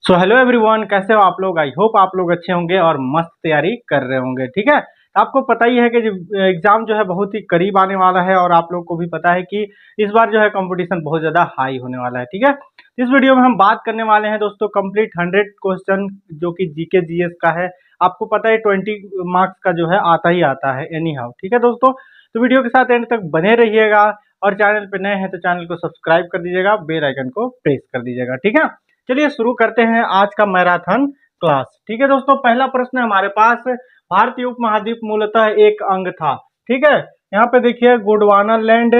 So hello everyone, कैसे हो आप लोग। आई होप आप लोग अच्छे होंगे और मस्त तैयारी कर रहे होंगे। ठीक है, तो आपको पता ही है कि एग्जाम जो है बहुत ही करीब आने वाला है और आप लोग को भी पता है कि इस बार जो है कंपटीशन बहुत ज़्यादा हाई होने वाला है। ठीक है, इस वीडियो में हम बात करने वाले हैं दोस्तों कंप्लीट 100 क्वेश्चन जो कि जीके जीएस का है। आपको पता है 20 मार्क्स का जो है आता ही आता है एनी हाउ। ठीक है दोस्तों, तो वीडियो के साथ एंड तक बने रहिएगा और चैनल पे नए हैं तो चैनल को सब्सक्राइब कर दीजिएगा, बेल आइकन को प्रेस कर दीजिएगा। ठीक है, चलिए शुरू करते हैं आज का मैराथन क्लास। ठीक है दोस्तों, पहला प्रश्न है हमारे पास, भारतीय उपमहाद्वीप मूलतः एक अंग था। ठीक है, यहाँ पे देखिए गोंडवाना लैंड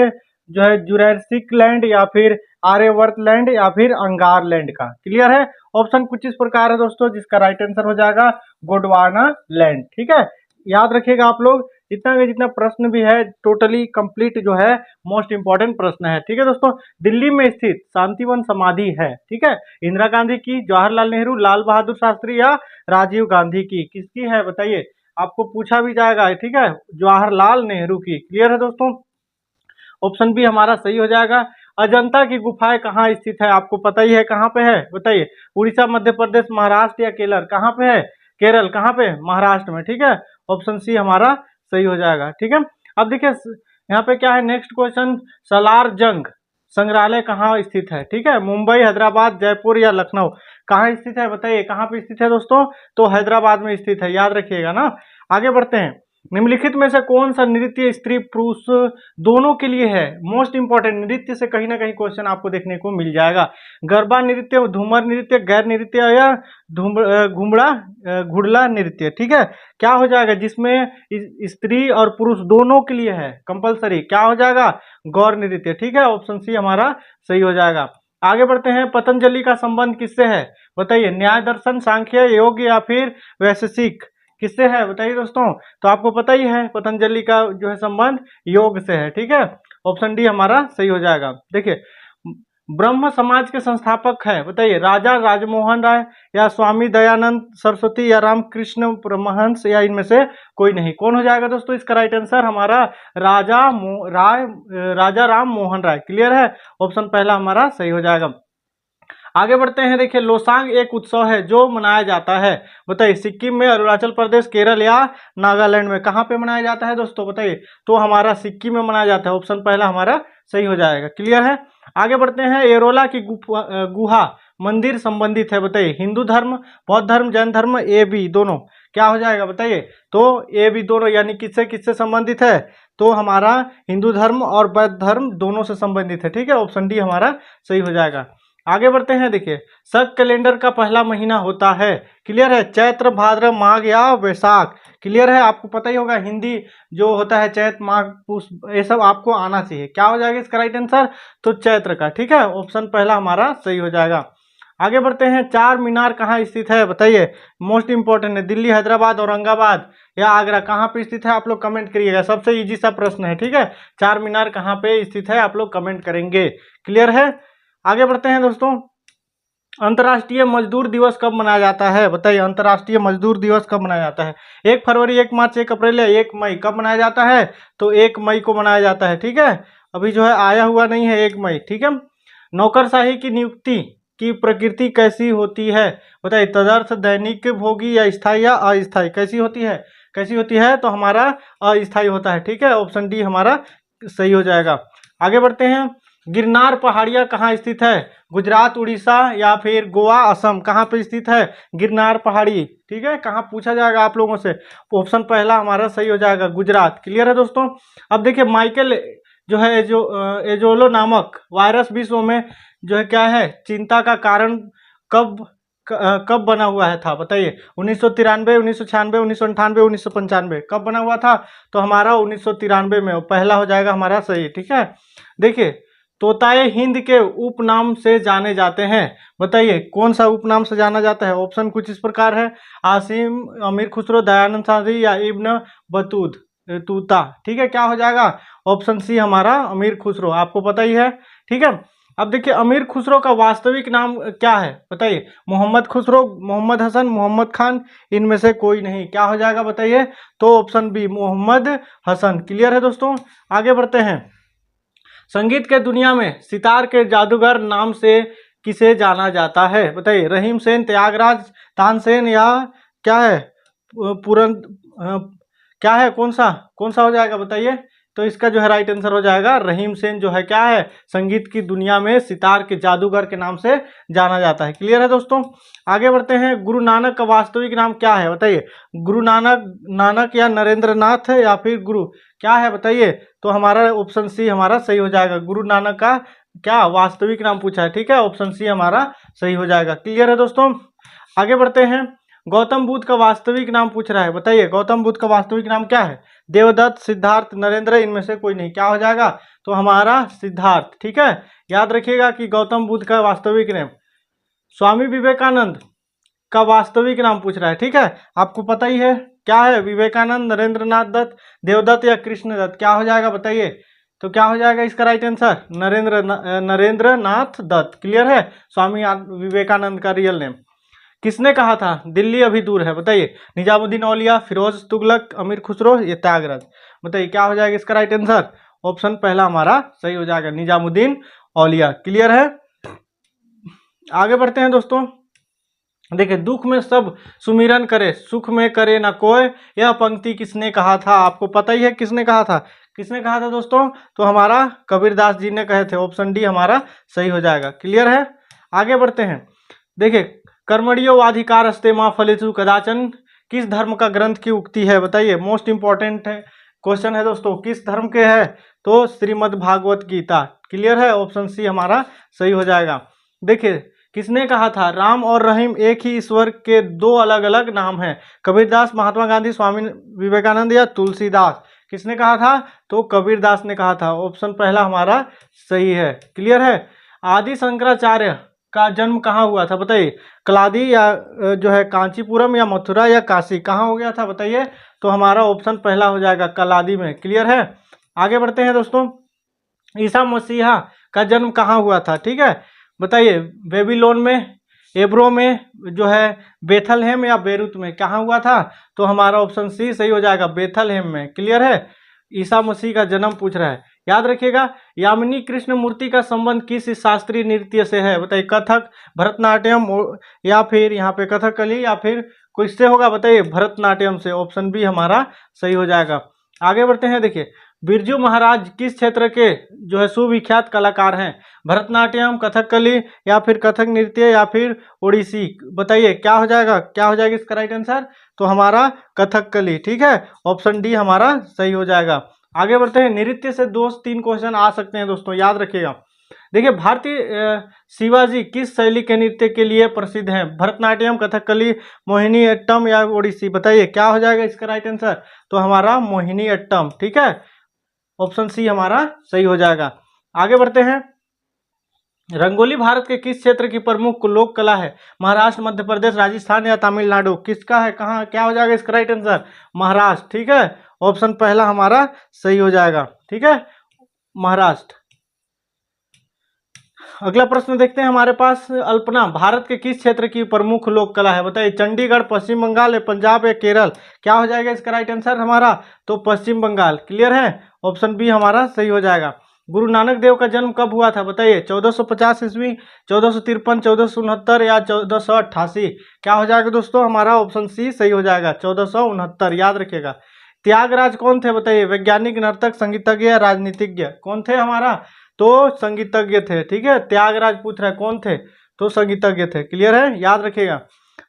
जो है, जुरैसिक लैंड या फिर आर्यवर्त लैंड या फिर अंगार लैंड का। क्लियर है, ऑप्शन कुछ इस प्रकार है दोस्तों, जिसका राइट आंसर हो जाएगा गोंडवाना लैंड। ठीक है, याद रखिएगा आप लोग, जितना प्रश्न भी है टोटली कंप्लीट जो है मोस्ट इंपॉर्टेंट प्रश्न है। ठीक है दोस्तों, दिल्ली में स्थित शांतिवन समाधि है, ठीक है, इंदिरा गांधी की, जवाहरलाल नेहरू, लाल बहादुर शास्त्री या राजीव गांधी की, किसकी है बताइए। आपको पूछा भी जाएगा। ठीक है, जवाहरलाल नेहरू की। क्लियर है दोस्तों, ऑप्शन बी हमारा सही हो जाएगा। अजंता की गुफाएं कहाँ स्थित है, आपको पता ही है कहाँ पे है बताइए। उड़ीसा, मध्य प्रदेश, महाराष्ट्र या केरल, कहाँ पे है? केरल। कहाँ पे? महाराष्ट्र में। ठीक है, ऑप्शन सी हमारा सही हो जाएगा। ठीक है, अब देखिए यहाँ पे क्या है नेक्स्ट क्वेश्चन, सलार जंग संग्रहालय कहाँ स्थित है? ठीक है, मुंबई, हैदराबाद, जयपुर या लखनऊ, कहाँ स्थित है बताइए। कहाँ पे स्थित है दोस्तों? तो हैदराबाद में स्थित है, याद रखिएगा ना। आगे बढ़ते हैं, निम्नलिखित में से कौन सा नृत्य स्त्री पुरुष दोनों के लिए है? मोस्ट इंपॉर्टेंट, नृत्य से कहीं ना कहीं क्वेश्चन आपको देखने को मिल जाएगा। गरबा नृत्य, धूमर नृत्य, गैर नृत्य या घुमड़ा घुड़ला नृत्य। ठीक है, क्या हो जाएगा जिसमें स्त्री और पुरुष दोनों के लिए है कंपलसरी, क्या हो जाएगा? गौर नृत्य। ठीक है, ऑप्शन सी हमारा सही हो जाएगा। आगे बढ़ते हैं, पतंजलि का संबंध किससे है बताइए। न्याय दर्शन, सांख्य, योग या फिर वैशेषिक, किससे है बताइए दोस्तों। तो आपको पता ही है पतंजलि का जो है संबंध योग से है। ठीक है, ऑप्शन डी हमारा सही हो जाएगा। देखिए, ब्रह्म समाज के संस्थापक है बताइए, राजा राजमोहन राय या स्वामी दयानंद सरस्वती या रामकृष्ण परमहंस या इनमें से कोई नहीं। कौन हो जाएगा दोस्तों इसका राइट आंसर? हमारा राजा राम मोहन राय। क्लियर है, ऑप्शन पहला हमारा सही हो जाएगा। आगे बढ़ते हैं, देखिए लोसांग एक उत्सव है जो मनाया जाता है बताइए, सिक्किम में, अरुणाचल प्रदेश, केरल या नागालैंड में, कहाँ पे मनाया जाता है दोस्तों बताइए। तो हमारा सिक्किम में मनाया जाता है, ऑप्शन पहला हमारा सही हो जाएगा। क्लियर है, आगे बढ़ते हैं, एरोला की गुहा मंदिर संबंधित है बताइए, हिंदू धर्म, बौद्ध धर्म, जैन धर्म, ए बी दोनों, क्या हो जाएगा बताइए। तो ए बी दोनों, यानी किससे किससे संबंधित है? तो हमारा हिंदू धर्म और बौद्ध धर्म दोनों से संबंधित है। ठीक है, ऑप्शन डी हमारा सही हो जाएगा। आगे बढ़ते हैं, देखिए शक कैलेंडर का पहला महीना होता है। क्लियर है, चैत्र, भाद्र, माघ या वैशाख। क्लियर है, आपको पता ही होगा हिंदी जो होता है चैत्र, माघ, पुष, ये सब आपको आना चाहिए। क्या हो जाएगा इसका राइट आंसर? तो चैत्र का। ठीक है, ऑप्शन पहला हमारा सही हो जाएगा। आगे बढ़ते हैं, चार मीनार कहाँ स्थित है बताइए। मोस्ट इंपॉर्टेंट है, दिल्ली, हैदराबाद, औरंगाबाद या आगरा, कहाँ पे स्थित है आप लोग कमेंट करिएगा। सबसे इजी सा प्रश्न है। ठीक है, चार मीनार कहाँ पे स्थित है आप लोग कमेंट करेंगे। क्लियर है, आगे बढ़ते हैं दोस्तों, अंतर्राष्ट्रीय मजदूर दिवस कब मनाया जाता है बताइए। अंतर्राष्ट्रीय मजदूर दिवस कब मनाया जाता है? 1 फरवरी, 1 मार्च, 1 अप्रैल या 1 मई, कब मनाया जाता है? तो 1 मई को मनाया जाता है। ठीक है, अभी जो है आया हुआ नहीं है 1 मई। ठीक है, नौकरशाही की नियुक्ति की प्रकृति कैसी होती है बताइए, तदर्थ, दैनिक, भोगी या स्थायी या अस्थायी, कैसी होती है? कैसी होती है? तो हमारा अस्थायी होता है। ठीक है, ऑप्शन डी हमारा सही हो जाएगा। आगे बढ़ते हैं, गिरनार पहाड़ियाँ कहाँ स्थित है? गुजरात, उड़ीसा या फिर गोवा, असम, कहाँ पे स्थित है गिरनार पहाड़ी? ठीक है, कहाँ पूछा जाएगा आप लोगों से। ऑप्शन पहला हमारा सही हो जाएगा, गुजरात। क्लियर है दोस्तों, अब देखिए माइकल जो है एजोलो नामक वायरस विश्व में जो है क्या है चिंता का कारण कब बना हुआ है था बताइए। 1993, 1996, 1998, 1995, कब बना हुआ था? तो हमारा 1993 में, पहला हो जाएगा हमारा सही। ठीक है, देखिए तोताए हिंद के उपनाम से जाने जाते हैं बताइए, कौन सा उपनाम से जाना जाता है? ऑप्शन कुछ इस प्रकार है, आसिम, अमीर खुसरो, दयानंद साहनी या इब्न बतूता। ठीक है, क्या हो जाएगा? ऑप्शन सी हमारा अमीर खुसरो, आपको पता ही है। ठीक है, अब देखिए अमीर खुसरो का वास्तविक नाम क्या है बताइए। मोहम्मद खुसरो, मोहम्मद हसन, मोहम्मद खान, इनमें से कोई नहीं। क्या हो जाएगा बताइए? तो option B Mohammad Hasan. Clear है दोस्तों, आगे बढ़ते हैं, संगीत के दुनिया में सितार के जादूगर नाम से किसे जाना जाता है? बताइए, रहीम सेन, त्यागराज, तानसेन या क्या है पूरन क्या है, कौन सा हो जाएगा बताइए? तो इसका जो है राइट आंसर हो जाएगा रहीम सेन, जो है क्या है, संगीत की दुनिया में सितार के जादूगर के नाम से जाना जाता है। क्लियर है दोस्तों? आगे बढ़ते हैं। गुरु नानक का वास्तविक नाम क्या है? बताइए, गुरु नानक या नरेंद्र नाथ है या फिर गुरु क्या है बताइए? तो हमारा ऑप्शन सी हमारा सही हो जाएगा। गुरु नानक का क्या वास्तविक नाम पूछा है, ठीक है, ऑप्शन सी हमारा सही हो जाएगा। क्लियर है दोस्तों? आगे बढ़ते हैं। गौतम बुद्ध का वास्तविक नाम पूछ रहा है, बताइए गौतम बुद्ध का वास्तविक नाम क्या है? देवदत्त, सिद्धार्थ, नरेंद्र, इनमें से कोई नहीं। क्या हो जाएगा? तो हमारा सिद्धार्थ, ठीक है। याद रखिएगा कि गौतम बुद्ध का वास्तविक नाम। स्वामी विवेकानंद का वास्तविक नाम पूछ रहा है, ठीक है, आपको पता ही है क्या है, विवेकानंद, नरेंद्रनाथ दत्त, देवदत्त या कृष्णदत्त, क्या हो जाएगा बताइए? तो क्या हो जाएगा इसका right answer? Narendranath Datta. Clear है? स्वामी विवेकानंद का रियल नेम। किसने कहा था दिल्ली अभी दूर है? बताइए, निजामुद्दीन औलिया, फिरोज तुगलक, अमीर खुसरो या त्यागराज? बताइए क्या हो जाएगा इसका राइट आंसर? ऑप्शन पहला हमारा सही हो जाएगा, निजामुद्दीन औलिया। क्लियर है? आगे बढ़ते हैं दोस्तों। देखिए, दुख में सब सुमिरन करे, सुख में करे ना कोई, यह पंक्ति किसने कहा था? आपको पता ही है किसने कहा था। किसने कहा था दोस्तों? तो हमारा कबीरदास जी ने कहे थे। ऑप्शन डी हमारा सही हो जाएगा। क्लियर है? आगे बढ़ते हैं। देखिए, कर्मण्यो वाधिकारस्ते मां फलेषु कदाचन किस धर्म का ग्रंथ की उक्ति है? बताइए, मोस्ट इंपॉर्टेंट है क्वेश्चन है दोस्तों, किस धर्म के है? तो श्रीमद् भागवत गीता। क्लियर है? ऑप्शन सी हमारा सही हो जाएगा। देखिए, किसने कहा था राम और रहीम एक ही ईश्वर के दो अलग अलग नाम हैं? कबीरदास, महात्मा गांधी, स्वामी विवेकानंद या तुलसीदास? किसने कहा था? तो कबीरदास ने कहा था। ऑप्शन पहला हमारा सही है। क्लियर है? आदि शंकराचार्य का जन्म कहाँ हुआ था? बताइए, कलादी या जो है कांचीपुरम या मथुरा या काशी, कहाँ हो गया था बताइए? तो हमारा ऑप्शन पहला हो जाएगा, कलादी में। क्लियर है? आगे बढ़ते हैं दोस्तों। ईसा मसीहा का जन्म कहाँ हुआ था? ठीक है, बताइए, बेबीलोन में, एब्रो में, जो है बेथलहेम या बेरूत में, कहाँ हुआ था? तो हमारा ऑप्शन सी सही हो जाएगा, बेथलहेम में। क्लियर है? ईसा मसीह का जन्म पूछ रहा है। याद रखिएगा, यामिनी कृष्ण मूर्ति का संबंध किस शास्त्रीय नृत्य से है? बताइए, कथक, भरतनाट्यम या फिर यहाँ पे कथकली या फिर किससे होगा? बताइए, भरतनाट्यम से। ऑप्शन बी हमारा सही हो जाएगा। आगे बढ़ते हैं। देखिए, बिरजू महाराज किस क्षेत्र के जो है सुविख्यात कलाकार हैं? भरतनाट्यम, कथकली या फिर कथक नृत्य या फिर ओडिसी? बताइए क्या हो जाएगा, क्या हो जाएगा इसका राइट आंसर? तो हमारा कथकली। ठीक है, ऑप्शन डी हमारा सही हो जाएगा। आगे बढ़ते हैं। नृत्य से 2-3 क्वेश्चन आ सकते हैं दोस्तों, याद रखिएगा। देखिए, भारतीय शिवाजी किस शैली के नृत्य के लिए प्रसिद्ध हैं? भरतनाट्यम, कथकली, मोहिनी अट्टम या ओडिसी? बताइए क्या हो जाएगा इसका राइट आंसर? तो हमारा मोहिनी अट्टम। ठीक है, ऑप्शन सी हमारा सही हो जाएगा। आगे बढ़ते हैं। रंगोली भारत के किस क्षेत्र की प्रमुख लोक कला है? महाराष्ट्र, मध्य प्रदेश, राजस्थान या तमिलनाडु? किसका है, कहाँ, क्या हो जाएगा इसका राइट आंसर? महाराष्ट्र। ठीक है, ऑप्शन पहला हमारा सही हो जाएगा। ठीक है, महाराष्ट्र। अगला प्रश्न देखते हैं हमारे पास। अल्पना भारत के किस क्षेत्र की प्रमुख लोक कला है? बताइए, चंडीगढ़, पश्चिम बंगाल या पंजाब या केरल? क्या हो जाएगा इसका राइट आंसर हमारा? तो पश्चिम बंगाल। क्लियर है, ऑप्शन बी हमारा सही हो जाएगा। गुरु नानक देव का जन्म कब हुआ था? बताइए, 1450 ईस्वी, 1453, 1469 या 1488? क्या हो जाएगा दोस्तों? हमारा ऑप्शन सी सही हो जाएगा, 1469। याद रखिएगा। त्यागराज कौन थे? बताइए, वैज्ञानिक, नर्तक, संगीतज्ञ या राजनीतिज्ञ? कौन थे हमारा? तो संगीतज्ञ थे। ठीक है, त्यागराज पूछ रहा है कौन थे? तो संगीतज्ञ थे। क्लियर है, याद रखिएगा।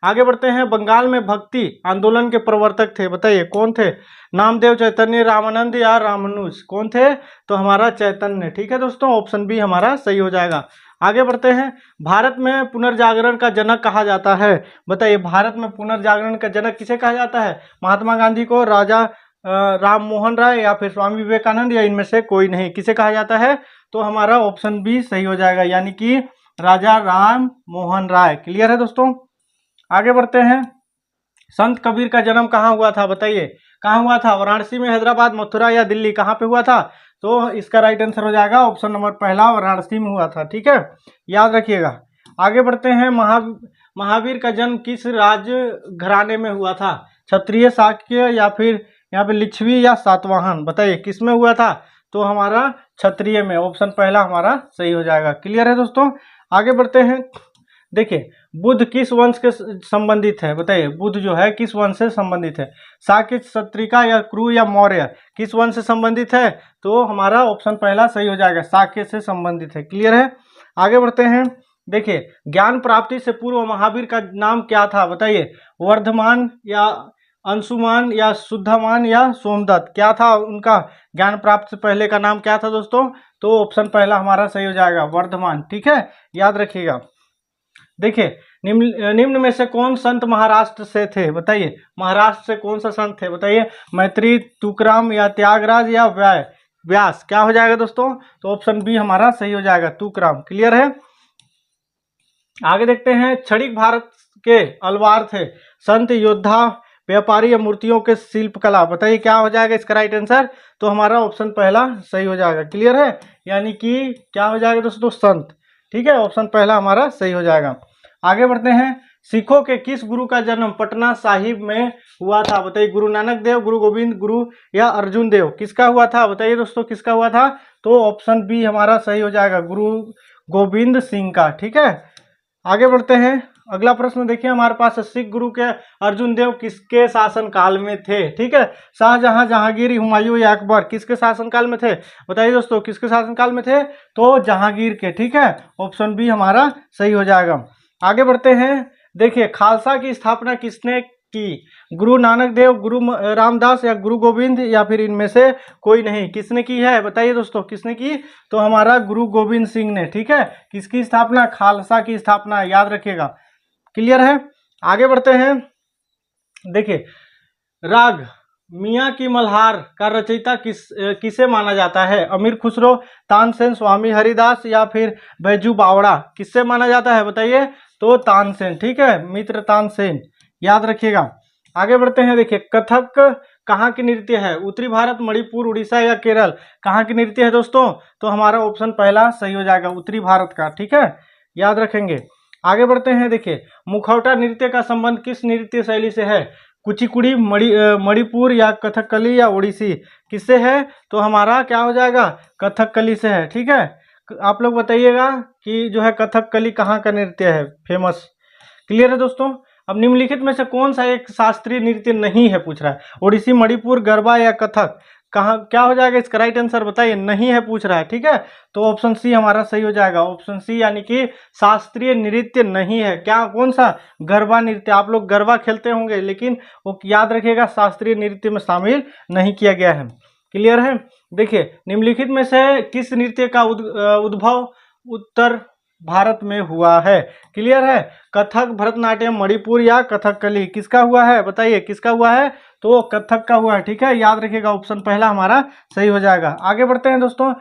आगे बढ़ते हैं। बंगाल में भक्ति आंदोलन के प्रवर्तक थे, बताइए कौन थे? नामदेव, चैतन्य, रामानंद या रामानुज? कौन थे? तो हमारा चैतन्य। ठीक है दोस्तों, ऑप्शन बी हमारा सही हो जाएगा। आगे बढ़ते हैं। भारत में पुनर्जागरण का जनक कहा जाता है? बताइए, भारत में पुनर्जागरण का जनक किसे कहा जाता है? महात्मा गांधी को, राजा राम मोहन राय या फिर स्वामी विवेकानंद या इनमें से कोई नहीं? किसे कहा जाता है? तो हमारा ऑप्शन बी सही हो जाएगा, यानी कि राजा राम मोहन राय। क्लियर है दोस्तों? आगे बढ़ते हैं। संत कबीर का जन्म कहाँ हुआ था? बताइए, कहाँ हुआ था? वाराणसी में, हैदराबाद, मथुरा या दिल्ली? कहाँ पे हुआ था? तो इसका राइट आंसर हो जाएगा ऑप्शन नंबर पहला, वाराणसी में हुआ था। ठीक है, याद रखिएगा। आगे बढ़ते हैं। महावीर का जन्म किस राज घराने में हुआ था? क्षत्रिय, शाक्य या फिर यहाँ पे लिच्छवी या सातवाहन? बताइए किस में हुआ था? तो हमारा क्षत्रिय में। ऑप्शन पहला हमारा सही हो जाएगा। क्लियर है दोस्तों? आगे बढ़ते हैं। देखिए बुद्ध किस वंश के संबंधित है, बताइए बुद्ध जो है किस वंश से संबंधित है, शाक्य, क्षत्रिका या क्रू या मौर्य, किस वंश से संबंधित है? तो हमारा ऑप्शन पहला सही हो जाएगा, शाक्य से संबंधित है। क्लियर है? आगे बढ़ते हैं। देखिए ज्ञान प्राप्ति से पूर्व महावीर का नाम क्या था, बताइए वर्धमान या अंशुमान या शुद्धमान या सोमदत्त, क्या था उनका ज्ञान प्राप्त से पहले का नाम क्या था दोस्तों? तो ऑप्शन पहला हमारा सही हो जाएगा, वर्धमान। ठीक है, याद रखिएगा। देखिए निम्न में से कौन संत महाराष्ट्र से थे, बताइए महाराष्ट्र से कौन सा संत थे, बताइए मैत्री, तुकाराम या त्यागराज या व्यास, क्या हो जाएगा दोस्तों? तो ऑप्शन बी हमारा सही हो जाएगा, तुकाराम। क्लियर है? आगे देखते हैं। क्षणिक भारत के अलवार थे, संत, योद्धा, व्यापारी या मूर्तियों के शिल्पकला, बताइए क्या हो जाएगा इसका राइट आंसर? तो हमारा ऑप्शन पहला सही हो जाएगा। क्लियर है? यानी कि क्या हो जाएगा दोस्तों? संत। ठीक है, ऑप्शन पहला हमारा सही हो जाएगा। आगे बढ़ते हैं। सिखों के किस गुरु का जन्म पटना साहिब में हुआ था, बताइए गुरु नानक देव, गुरु गोविंद गुरु या अर्जुन देव, किसका हुआ था? बताइए दोस्तों किसका हुआ था? तो ऑप्शन बी हमारा सही हो जाएगा, गुरु गोविंद सिंह का। ठीक है, आगे बढ़ते हैं। अगला प्रश्न देखिए हमारे पास, सिख गुरु के अर्जुन देव किसके शासन काल में थे? ठीक है, शाहजहां, जहांगीर, हुमायूं या अकबर, किसके शासन काल में थे? बताइए दोस्तों किसके शासन काल में थे? तो जहांगीर के। ठीक है, ऑप्शन बी हमारा सही हो जाएगा। आगे बढ़ते हैं। देखिए खालसा की स्थापना किसने की? गुरु नानक देव, गुरु रामदास या गुरु गोविंद या फिर इनमें से कोई नहीं, किसने की है? बताइए दोस्तों किसने की? तो हमारा गुरु गोविंद सिंह ने। ठीक है, किसकी स्थापना? खालसा की स्थापना, याद रखिएगा। क्लियर है? आगे बढ़ते हैं। देखिए राग मियाँ की मल्हार का रचयिता किसे माना जाता है? अमीर खुसरो, तानसेन, स्वामी हरिदास या फिर बैजू बावड़ा, किससे माना जाता है? बताइए। तो तानसेन। ठीक है, मित्र तानसेन, याद रखिएगा। आगे बढ़ते हैं। देखिए कथक कहाँ की नृत्य है? उत्तरी भारत, मणिपुर, उड़ीसा या केरल, कहाँ की नृत्य है दोस्तों? तो हमारा ऑप्शन पहला सही हो जाएगा, उत्तरी भारत का। ठीक है, याद रखेंगे। आगे बढ़ते हैं। देखिए मुखौटा नृत्य का संबंध किस नृत्य शैली से है? कुचिपुड़ी, मणिपुर या कथकली या ओडिसी, किससे है? तो हमारा क्या हो जाएगा? कथकली से है। ठीक है, आप लोग बताइएगा कि जो है कथकली कहाँ का नृत्य है फेमस। क्लियर है दोस्तों? अब निम्नलिखित में से कौन सा एक शास्त्रीय नृत्य नहीं है, पूछ रहा है। ओडिसी, मणिपुर, गरबा या कथक, कहाँ क्या हो जाएगा इसका राइट आंसर? बताइए, नहीं है पूछ रहा है। ठीक है, तो ऑप्शन सी हमारा सही हो जाएगा, ऑप्शन सी, यानी कि शास्त्रीय नृत्य नहीं है। क्या, कौन सा? गरबा नृत्य। आप लोग गरबा खेलते होंगे, लेकिन वो याद रखिएगा शास्त्रीय नृत्य में शामिल नहीं किया गया है। क्लियर है? देखिए निम्नलिखित में से किस नृत्य का उद्भव उत्तर भारत में हुआ है? क्लियर है? कथक, भरतनाट्यम, मणिपुर या कथकली, किसका हुआ है? बताइए किसका हुआ है? तो कथक का हुआ है। ठीक है, याद रखिएगा, ऑप्शन पहला हमारा सही हो जाएगा। आगे बढ़ते हैं दोस्तों।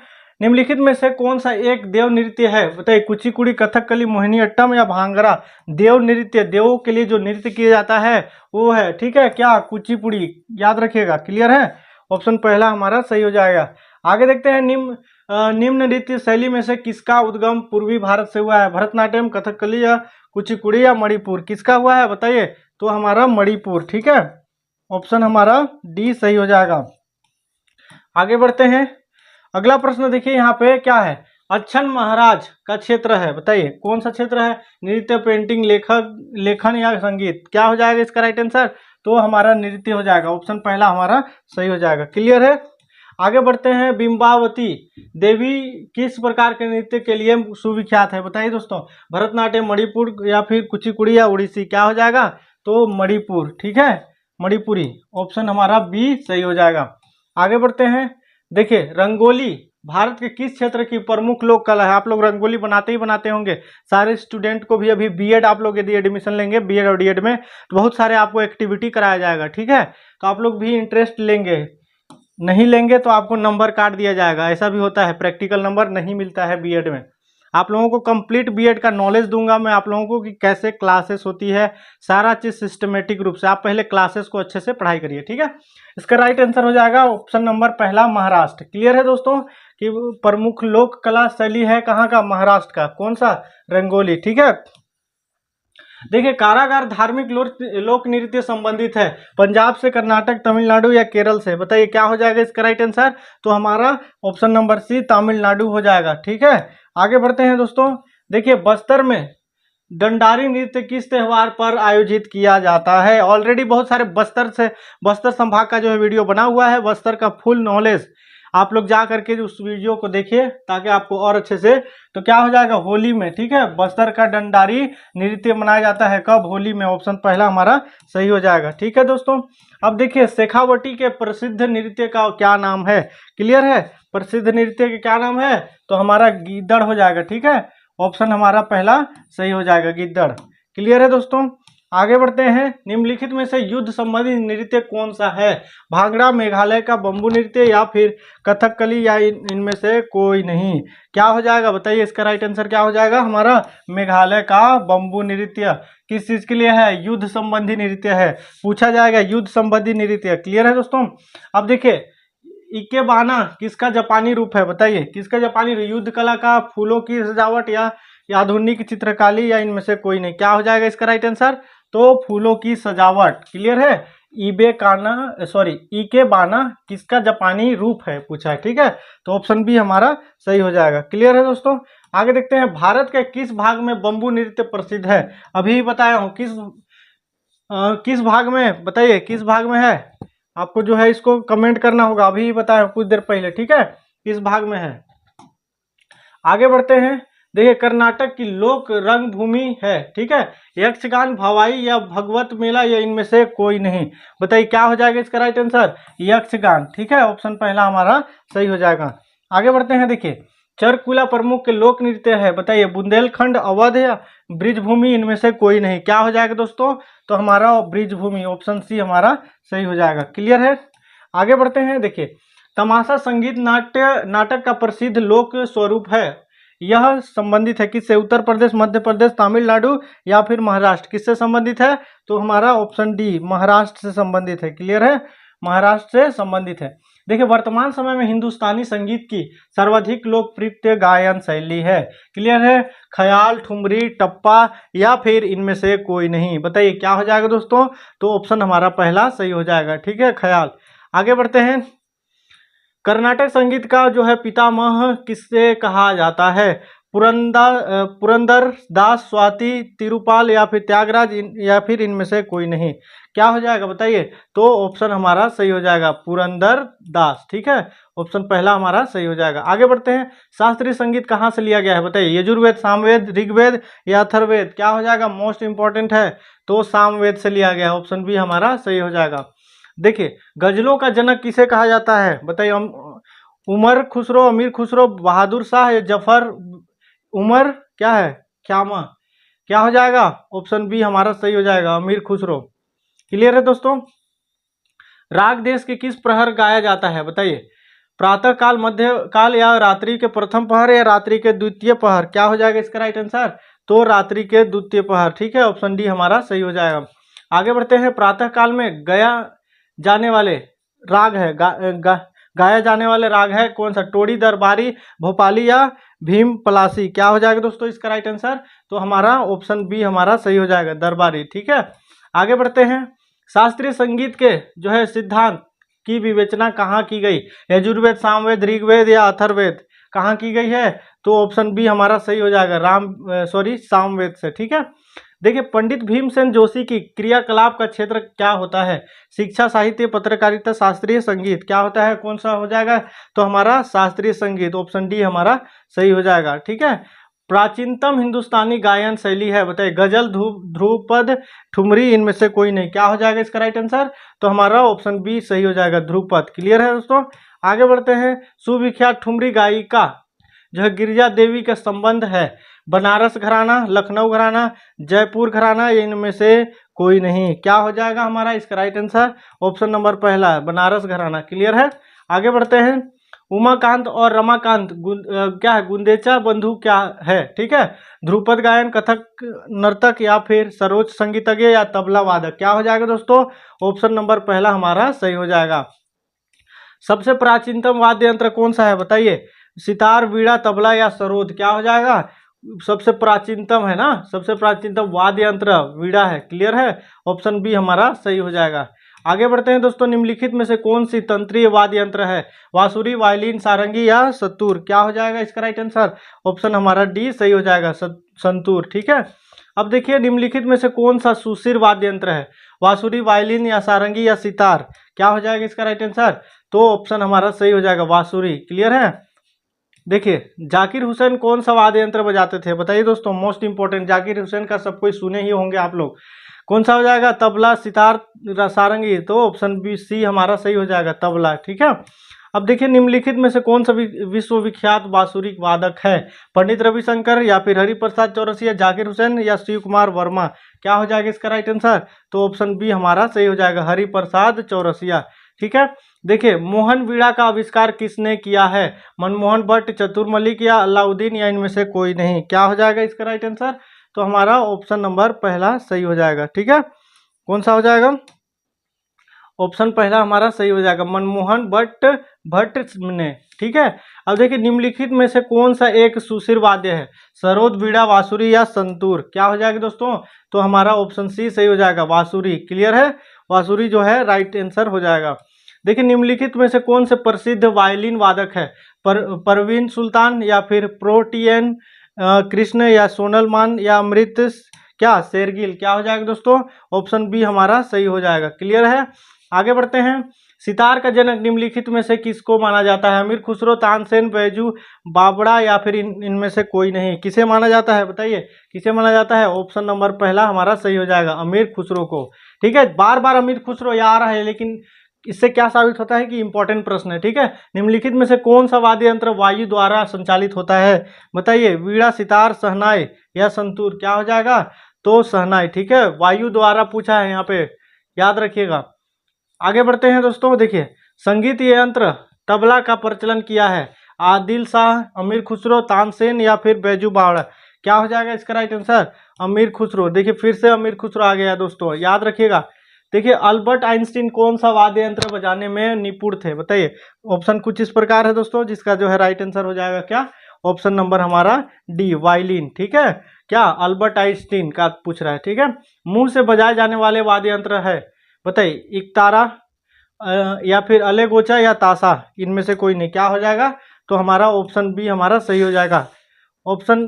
निम्नलिखित में से कौन सा एक देव नृत्य है? बताइए कुचिपुड़ी, कथकली, मोहिनीअट्टम या भांगड़ा। देव नृत्य, देवों के लिए जो नृत्य किया जाता है वो है, ठीक है, क्या? कुचिपुड़ी, याद रखिएगा। क्लियर है? ऑप्शन पहला हमारा सही हो जाएगा। आगे देखते हैं। निम्न नृत्य शैली में से किसका उद्गम पूर्वी भारत से हुआ है? भरतनाट्यम, कथकली या कुचिपुड़ी या मणिपुर, किसका हुआ है? बताइए। तो हमारा मणिपुर। ठीक है, ऑप्शन हमारा डी सही हो जाएगा। आगे बढ़ते हैं। अगला प्रश्न देखिए यहाँ पे क्या है? अच्छन महाराज का क्षेत्र है, बताइए कौन सा क्षेत्र है? नृत्य, पेंटिंग, लेखन या संगीत, क्या हो जाएगा इसका राइट आंसर? तो हमारा नृत्य हो जाएगा, ऑप्शन पहला हमारा सही हो जाएगा। क्लियर है? आगे बढ़ते हैं। बिंबावती देवी किस प्रकार के नृत्य के लिए सुविख्यात है? बताइए दोस्तों। भरतनाट्यम, मणिपुर या फिर कुचिपुड़ी या उड़ीसी, क्या हो जाएगा? तो मणिपुर। ठीक है, मणिपुरी, ऑप्शन हमारा बी सही हो जाएगा। आगे बढ़ते हैं। देखिए रंगोली भारत के किस क्षेत्र की प्रमुख लोक कला है? आप लोग रंगोली बनाते ही बनाते होंगे, सारे स्टूडेंट को भी। अभी बीएड आप लोग यदि एडमिशन लेंगे बीएड और डीएड में, तो बहुत सारे आपको एक्टिविटी कराया जाएगा। ठीक है, तो आप लोग भी इंटरेस्ट लेंगे, नहीं लेंगे तो आपको नंबर काट दिया जाएगा। ऐसा भी होता है, प्रैक्टिकल नंबर नहीं मिलता है बीएड में। आप लोगों को कंप्लीट बीएड का नॉलेज दूंगा मैं आप लोगों को कि कैसे क्लासेस होती है, सारा चीज सिस्टमेटिक रूप से। आप पहले क्लासेस को अच्छे से पढ़ाई करिए। ठीक है, इसका राइट आंसर हो जाएगा ऑप्शन नंबर पहला, महाराष्ट्र। क्लियर है दोस्तों कि प्रमुख लोक कला शैली है कहाँ का? महाराष्ट्र का। कौन सा? रंगोली। ठीक है, देखिए कारागार धार्मिक लोक नृत्य संबंधित है पंजाब से, कर्नाटक, तमिलनाडु या केरल से, बताइए क्या हो जाएगा इसका राइट आंसर? तो हमारा ऑप्शन नंबर सी, तमिलनाडु हो जाएगा। ठीक है, आगे बढ़ते हैं दोस्तों। देखिए बस्तर में डंडारी नृत्य किस त्योहार पर आयोजित किया जाता है। ऑलरेडी बहुत सारे बस्तर संभाग का जो है वीडियो बना हुआ है, बस्तर का फुल नॉलेज आप लोग जा करके उस वीडियो को देखिए ताकि आपको और अच्छे से। तो क्या हो जाएगा, होली में, ठीक है। बस्तर का डंडारी नृत्य मनाया जाता है कब, होली में। ऑप्शन पहला हमारा सही हो जाएगा, ठीक है दोस्तों। अब देखिए शेखावटी के प्रसिद्ध नृत्य का क्या नाम है, क्लियर है। प्रसिद्ध नृत्य का क्या नाम है, तो हमारा गीदड़ हो जाएगा, ठीक है। ऑप्शन हमारा पहला सही हो जाएगा, गीदड़। क्लियर है दोस्तों। आगे बढ़ते हैं। निम्नलिखित में से युद्ध संबंधी नृत्य कौन सा है, भांगड़ा, मेघालय का बंबू नृत्य या फिर कथकली या इनमें से कोई नहीं। क्या हो जाएगा बताइए, इसका राइट आंसर क्या हो जाएगा हमारा, मेघालय का बंबू नृत्य। किस चीज के लिए है, युद्ध संबंधी नृत्य है, पूछा जाएगा युद्ध संबंधी नृत्य। क्लियर है दोस्तों। अब देखिए इकेबाना किसका जापानी रूप है, बताइए किसका जापानी रूप, युद्ध कला का, फूलों की सजावट या आधुनिक चित्रकारी या इनमें से कोई नहीं। क्या हो जाएगा इसका राइट आंसर, तो फूलों की सजावट। क्लियर है। इकेबाना किसका जापानी रूप है पूछा है, ठीक है। तो ऑप्शन बी हमारा सही हो जाएगा। क्लियर है दोस्तों। आगे देखते हैं। भारत के किस भाग में बंबू नृत्य प्रसिद्ध है, अभी बताया हूँ किस भाग में, बताइए किस भाग में है। आपको जो है इसको कमेंट करना होगा, अभी बताया कुछ देर पहले, ठीक है, किस भाग में है। आगे बढ़ते हैं। देखिए कर्नाटक की लोक रंग भूमि है, ठीक है, यक्षगान, भवाई या भगवत मेला या इनमें से कोई नहीं। बताइए क्या हो जाएगा इसका राइट आंसर, यक्षगान, ठीक है। ऑप्शन पहला हमारा सही हो जाएगा। आगे बढ़ते हैं। देखिए चरकुला प्रमुख के लोक नृत्य है, बताइए बुंदेलखंड, अवध या ब्रिजभूमि, इनमें से कोई नहीं। क्या हो जाएगा दोस्तों, तो हमारा ब्रिजभूमि, ऑप्शन सी हमारा सही हो जाएगा। क्लियर है। आगे बढ़ते हैं। देखिए तमाशा संगीत नाटक का प्रसिद्ध लोक स्वरूप है, यह संबंधित है किससे, उत्तर प्रदेश, मध्य प्रदेश, तमिलनाडु या फिर महाराष्ट्र, किससे संबंधित है, तो हमारा ऑप्शन डी महाराष्ट्र से संबंधित है। क्लियर है, महाराष्ट्र से संबंधित है। देखिए वर्तमान समय में हिंदुस्तानी संगीत की सर्वाधिक लोकप्रिय गायन शैली है, क्लियर है, ख्याल, ठुमरी, टप्पा या फिर इनमें से कोई नहीं। बताइए क्या हो जाएगा दोस्तों, तो ऑप्शन हमारा पहला सही हो जाएगा, ठीक है, ख्याल। आगे बढ़ते हैं। कर्नाटक संगीत का जो है पितामह किससे कहा जाता है, पुरंदर दास, स्वाति तिरुपाल या फिर त्यागराज या फिर इनमें से कोई नहीं। क्या हो जाएगा बताइए, तो ऑप्शन हमारा सही हो जाएगा पुरंदर दास, ठीक है, ऑप्शन पहला हमारा सही हो जाएगा। आगे बढ़ते हैं। शास्त्रीय संगीत कहाँ से लिया गया है, बताइए यजुर्वेद, सामवेद, ऋग्वेद या अथर्ववेद। क्या हो जाएगा, मोस्ट इंपॉर्टेंट है, तो सामवेद से लिया गया है, ऑप्शन बी हमारा सही हो जाएगा। देखिए गजलों का जनक किसे कहा जाता है, बताइए उमर खुसरो, अमीर खुसरो, बहादुर शाह या जफर उमर, क्या है, ख्यामा। क्या हो जाएगा, ऑप्शन बी हमारा सही हो जाएगा, अमीर खुसरो। क्लियर है दोस्तों। राग देश के किस प्रहर गाया जाता है, बताइए प्रातः काल, मध्य काल या रात्रि के प्रथम पहर या रात्रि के द्वितीय पहर। क्या हो जाएगा इसका राइट आंसर, तो रात्रि के द्वितीय पहर, ठीक है, ऑप्शन डी हमारा सही हो जाएगा। आगे बढ़ते हैं। प्रातः काल में गाया जाने वाले राग है, गाया जाने वाले राग है कौन सा, टोड़ी, दरबारी, भोपाली या भीम पलासी। क्या हो जाएगा दोस्तों इसका राइट आंसर, तो हमारा ऑप्शन बी हमारा सही हो जाएगा, दरबारी, ठीक है। आगे बढ़ते हैं। शास्त्रीय संगीत के जो है सिद्धांत की विवेचना कहाँ की गई, यजुर्वेद, सामवेद, ऋग्वेद या अथर्ववेद, कहाँ की गई है, तो ऑप्शन बी हमारा सही हो जाएगा, सामवेद से, ठीक है। देखिए पंडित भीमसेन जोशी की क्रियाकलाप का क्षेत्र क्या होता है, शिक्षा, साहित्य, पत्रकारिता, शास्त्रीय संगीत। क्या होता है, कौन सा हो जाएगा, तो हमारा शास्त्रीय संगीत, ऑप्शन डी हमारा सही हो जाएगा, ठीक है। प्राचीनतम हिंदुस्तानी गायन शैली है, बताइए गजल, ध्रुपद, ठुमरी, इनमें से कोई नहीं। क्या हो जाएगा इसका राइट आंसर, तो हमारा ऑप्शन बी सही हो जाएगा, ध्रुपद। क्लियर है दोस्तों। आगे बढ़ते हैं। सुविख्यात ठुमरी गायिका जो है गिरिजा देवी का संबंध है, बनारस घराना, लखनऊ घराना, जयपुर घराना, इनमें से कोई नहीं। क्या हो जाएगा हमारा इसका राइट आंसर, ऑप्शन नंबर पहला है, बनारस घराना। क्लियर है। आगे बढ़ते हैं। उमाकांत और रमाकांत क्या है, गुंदेचा बंधु क्या है, ठीक है, ध्रुपद गायन, कथक नर्तक या फिर सरोज संगीतज्ञ या तबला वादक। क्या हो जाएगा दोस्तों, ऑप्शन नंबर पहला हमारा सही हो जाएगा। सबसे प्राचीनतम वाद्य यंत्र कौन सा है, बताइए सितार, वीणा, तबला या सरोद। क्या हो जाएगा, सबसे प्राचीनतम है ना, सबसे प्राचीनतम वाद्य यंत्र वीणा है। क्लियर है, ऑप्शन बी हमारा सही हो जाएगा। आगे बढ़ते हैं दोस्तों, निम्नलिखित में से कौन सी तंत्रीय वाद्य यंत्र है? बांसुरी, वायलिन, सारंगी या संतूर? क्या हो जाएगा इसका राइट आंसर? ऑप्शन हमारा डी सही हो जाएगा, संतूर। ठीक है। अब देखिए, निम्नलिखित में से कौन सा सुशिर वाद्य यंत्र है? बांसुरी, वायलिन या सारंगी या सितार? क्या हो जाएगा इसका राइट आंसर? तो ऑप्शन हमारा सही हो जाएगा, बांसुरी। क्लियर है। देखिए, जाकिर हुसैन कौन सा वाद्य यंत्र बजाते थे? बताइए दोस्तों, मोस्ट इंपॉर्टेंट, जाकिर हुसैन का सब कोई सुने ही होंगे आप लोग। कौन सा हो जाएगा? तबला, सितार, सारंगी? तो ऑप्शन बी सी हमारा सही हो जाएगा, तबला। ठीक है। अब देखिए, निम्नलिखित में से कौन सा विश्वविख्यात बांसुरी वादक है? पंडित रविशंकर या फिर हरिप्रसाद चौरसिया, जाकिर हुसैन या शिव कुमार वर्मा? क्या हो जाएगा इसका राइट आंसर? तो ऑप्शन बी हमारा सही हो जाएगा, हरिप्रसाद चौरसिया। ठीक है। देखिए, मोहन वीणा का आविष्कार किसने किया है? मनमोहन भट्ट, चतुर मलिक या अलाउद्दीन या इनमें से कोई नहीं? क्या हो जाएगा इसका राइट आंसर? तो हमारा ऑप्शन नंबर पहला सही हो जाएगा। ठीक है। कौन सा हो जाएगा? ऑप्शन पहला हमारा सही हो जाएगा, मनमोहन भट्ट ने। ठीक है। अब देखिए, निम्नलिखित में से कौन सा एक सुशिर वाद्य है? सरोद, बीड़ा, बांसुरी या संतूर? क्या हो जाएगा दोस्तों? तो हमारा ऑप्शन सी सही हो जाएगा, बांसुरी। क्लियर है। बांसुरी जो है राइट आंसर हो जाएगा। देखिए, निम्नलिखित में से कौन से प्रसिद्ध वायलिन वादक है? परवीन सुल्तान या फिर प्रोटियन कृष्ण या सोनल मान या अमृत क्या शेरगिल? क्या हो जाएगा दोस्तों? ऑप्शन बी हमारा सही हो जाएगा। क्लियर है। आगे बढ़ते हैं। सितार का जनक निम्नलिखित में से किसको माना जाता है? अमीर खुसरो, तानसेन, बैजू, बावड़ा या फिर इनमें से कोई नहीं? किसे माना जाता है? बताइए, किसे माना जाता है? ऑप्शन नंबर पहला हमारा सही हो जाएगा, अमीर खुसरो को। ठीक है। बार बार अमीर खुसरो यहाँ आ रहा है, लेकिन इससे क्या साबित होता है कि इंपॉर्टेंट प्रश्न है। ठीक है। निम्नलिखित में से कौन सा वाद्य यंत्र वायु द्वारा संचालित होता है? बताइए, वीणा, सितार, शहनाई या संतूर? क्या हो जाएगा? तो शहनाई। ठीक है। वायु द्वारा पूछा है यहाँ पे, याद रखिएगा। आगे बढ़ते हैं दोस्तों। देखिए, संगीत यंत्र तबला का प्रचलन किया है? आदिल शाह, अमीर खुसरो, तानसेन या फिर बैजू बावड़ा? क्या हो जाएगा इसका राइट आंसर? अमीर खुसरो। देखिए, फिर से अमीर खुसरो आ गया दोस्तों, याद रखिएगा। देखिए, अल्बर्ट आइंस्टीन कौन सा वाद्य यंत्र बजाने में निपुण थे? बताइए। ऑप्शन कुछ इस प्रकार है दोस्तों, जिसका जो है राइट आंसर हो जाएगा क्या? ऑप्शन नंबर हमारा डी, वायलिन। ठीक है। क्या अल्बर्ट आइंस्टीन का पूछ रहा है? ठीक है। मुंह से बजाए जाने वाले वाद्य यंत्र है? बताइए, इकतारा या फिर अलेगोचा या ताशा? इनमें से कोई नहीं? क्या हो जाएगा? तो हमारा ऑप्शन बी हमारा सही हो जाएगा, ऑप्शन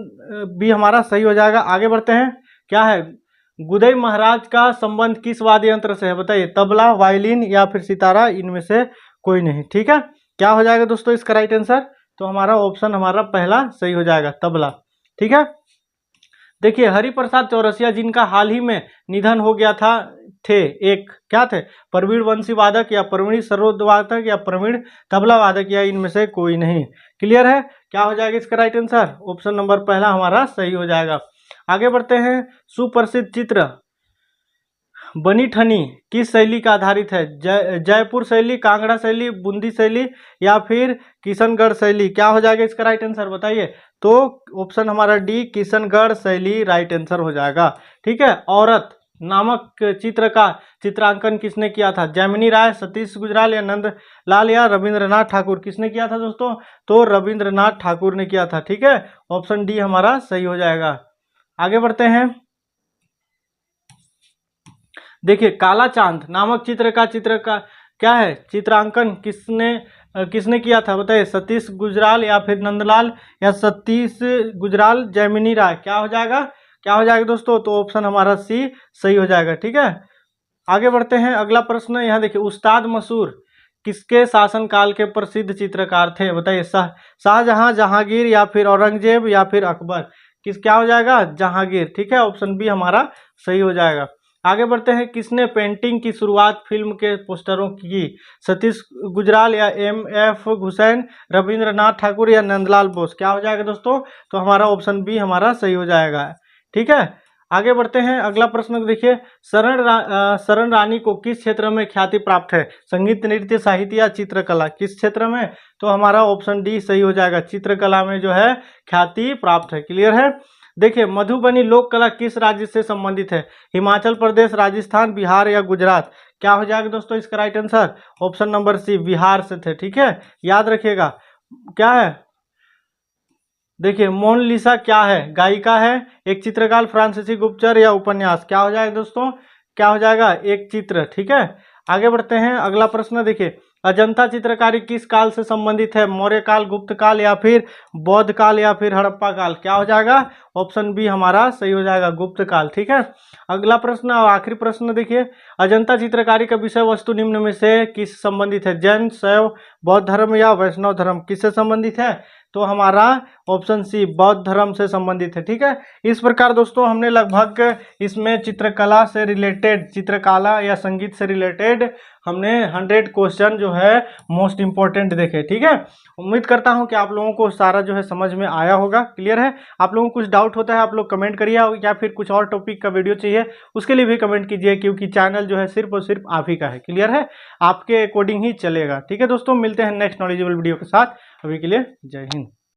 बी हमारा सही हो जाएगा। आगे बढ़ते हैं। क्या है? गुदई महाराज का संबंध किस वाद्य यंत्र से है? बताइए, तबला, वायलिन या फिर सितारा? इनमें से कोई नहीं। ठीक है। क्या हो जाएगा दोस्तों इसका राइट आंसर? तो हमारा ऑप्शन हमारा पहला सही हो जाएगा, तबला। ठीक है। देखिए, हरिप्रसाद चौरसिया जिनका हाल ही में निधन हो गया था थे, एक क्या थे? प्रवीण वंशी वादक या प्रवीण सरोद वादक या प्रवीण तबला वादक या इनमें से कोई नहीं? क्लियर है। क्या हो जाएगा इसका राइट आंसर? ऑप्शन नंबर पहला हमारा सही हो जाएगा। आगे बढ़ते हैं। सुप्रसिद्ध चित्र बनी ठनी किस शैली का आधारित है? जयपुर शैली, कांगड़ा शैली, बूंदी शैली या फिर किशनगढ़ शैली? क्या हो जाएगा इसका राइट आंसर? बताइए। तो ऑप्शन हमारा डी, किशनगढ़ शैली राइट आंसर हो जाएगा। ठीक है। औरत नामक चित्र का चित्रांकन किसने किया था? जैमिनी राय, सतीश गुजराल या नंदलाल या रविंद्रनाथ ठाकुर? किसने किया था दोस्तों? तो रविंद्रनाथ ठाकुर ने किया था। ठीक है। ऑप्शन डी हमारा सही हो जाएगा। आगे बढ़ते हैं। देखिए, काला चांद नामक चित्र का क्या है? चित्रांकन किसने किया था? बताइए, सतीश गुजराल या फिर नंदलाल या सतीश गुजराल, जैमिनी राय? क्या हो जाएगा? क्या हो जाएगा दोस्तों? तो ऑप्शन हमारा सी सही हो जाएगा। ठीक है। आगे बढ़ते हैं। अगला प्रश्न यहाँ देखिए, उस्ताद मसूर किसके शासनकाल के प्रसिद्ध चित्रकार थे? बताइए, शाहजहां, जहांगीर या फिर औरंगजेब या फिर अकबर? क्या हो जाएगा? जहांगीर। ठीक है। ऑप्शन बी हमारा सही हो जाएगा। आगे बढ़ते हैं। किसने पेंटिंग की शुरुआत फिल्म के पोस्टरों की? सतीश गुजराल या M.F. हुसैन, रविंद्रनाथ ठाकुर या नंदलाल बोस? क्या हो जाएगा दोस्तों? तो हमारा ऑप्शन बी हमारा सही हो जाएगा। ठीक है। आगे बढ़ते हैं। अगला प्रश्न देखिए, शरण रानी को किस क्षेत्र में ख्याति प्राप्त है? संगीत, नृत्य, साहित्य या चित्रकला? किस क्षेत्र में? तो हमारा ऑप्शन डी सही हो जाएगा, चित्रकला में जो है ख्याति प्राप्त है। क्लियर है। देखिए, मधुबनी लोक कला किस राज्य से संबंधित है? हिमाचल प्रदेश, राजस्थान, बिहार या गुजरात? क्या हो जाएगा दोस्तों इसका right answer? Option number C, Bihar से थे। ठीक है। याद रखिएगा। क्या है? देखिए, मोनालिसा क्या है? गायिका है, एक चित्रकार, फ्रांसीसी गुप्तचर या उपन्यास? क्या हो जाएगा दोस्तों? क्या हो जाएगा? एक चित्र। ठीक है। आगे बढ़ते हैं, अगला प्रश्न देखिए, अजंता चित्रकारी किस काल से संबंधित है? मौर्य काल, गुप्त काल, या फिर बौद्ध काल, या फिर हड़प्पा काल? क्या हो जाएगा? ऑप्शन बी हमारा सही हो जाएगा, गुप्त काल। ठीक है, अगला प्रश्न और आखिरी प्रश्न देखिए, अजंता चित्रकारी का विषय वस्तु निम्न में से किस संबंधित है? जैन, शैव, बौद्ध धर्म या वैष्णव धर्म? किससे संबंधित है? तो हमारा ऑप्शन सी बौद्ध धर्म से संबंधित है। ठीक है, इस प्रकार दोस्तों हमने लगभग इसमें चित्रकला से रिलेटेड, चित्रकला या संगीत से रिलेटेड हमने 100 क्वेश्चन जो है मोस्ट इंपॉर्टेंट देखे। ठीक है, उम्मीद करता हूं कि आप लोगों को सारा जो है समझ में आया होगा, क्लियर है। आप लोगों को कुछ डाउट होता है आप लोग कमेंट करिए, या फिर कुछ और टॉपिक का वीडियो चाहिए उसके लिए भी कमेंट कीजिए, क्योंकि चैनल जो है सिर्फ और सिर्फ आप ही का है, क्लियर है, आपके अकॉर्डिंग ही चलेगा। ठीक है दोस्तों, मिलते हैं नेक्स्ट नॉलेजेबल वीडियो के साथ, अभी के लिए जय हिंद।